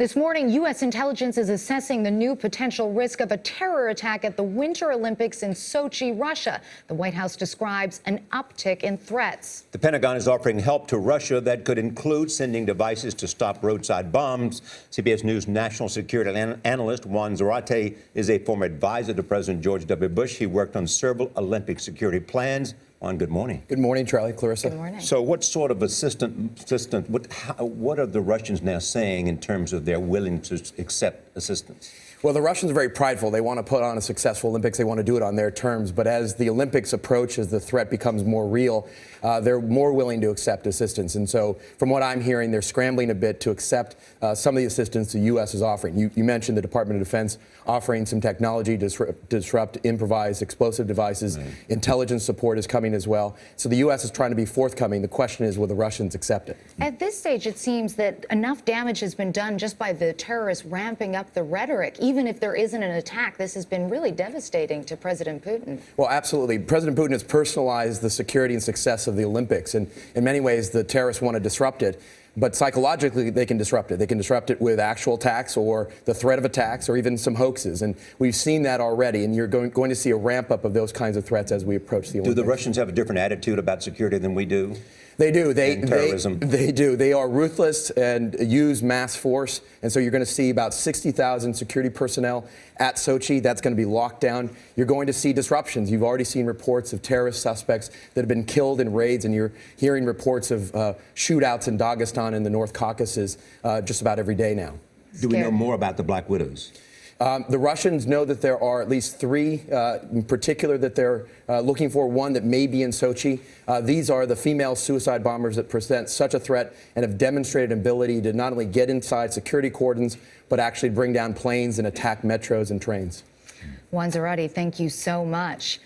This morning, U.S. intelligence is assessing the new potential risk of a terror attack at the Winter Olympics in Sochi, Russia. The White House describes an uptick in threats. The Pentagon is offering help to Russia that could include sending devices to stop roadside bombs. CBS News National Security analyst Juan Zarate is a former advisor to President George W. Bush. He worked on several Olympic security plans. Juan, good morning. Good morning, Charlie, Clarissa. Good morning. So what sort of assistance, what are the Russians now saying in terms of their willingness to accept assistance? Well, the Russians are very prideful. They want to put on a successful Olympics. They want to do it on their terms. But as the Olympics approach, as the threat becomes more real, they're more willing to accept assistance. And so from what I'm hearing, they're scrambling a bit to accept some of the assistance the U.S. is offering. You mentioned the Department of Defense offering some technology to disrupt improvised explosive devices. Right. Intelligence support is coming as well. So the U.S. is trying to be forthcoming. The question is, will the Russians accept it? At this stage, it seems that enough damage has been done just by the terrorists ramping up the rhetoric. Even if there isn't an attack, this has been really devastating to President Putin. Well, absolutely. President Putin has personalized the security and success of the Olympics. And in many ways, the terrorists want to disrupt it. But psychologically, they can disrupt it. They can disrupt it with actual attacks or the threat of attacks or even some hoaxes. And we've seen that already. And you're going to see a ramp up of those kinds of threats as we approach the Olympics. Do the Russians have a different attitude about security than we do? They do. They do. They are ruthless and use mass force. And so you're going to see about 60,000 security personnel at Sochi. That's going to be locked down. You're going to see disruptions. You've already seen reports of terrorist suspects that have been killed in raids, and you're hearing reports of shootouts in Dagestan and the North Caucasus just about every day now. Do we know more about the Black Widows? The Russians know that there are at least three in particular that they're looking for, one that may be in Sochi. These are the female suicide bombers that present such a threat and have demonstrated an ability to not only get inside security cordons, but actually bring down planes and attack metros and trains. Juan Zarate, thank you so much.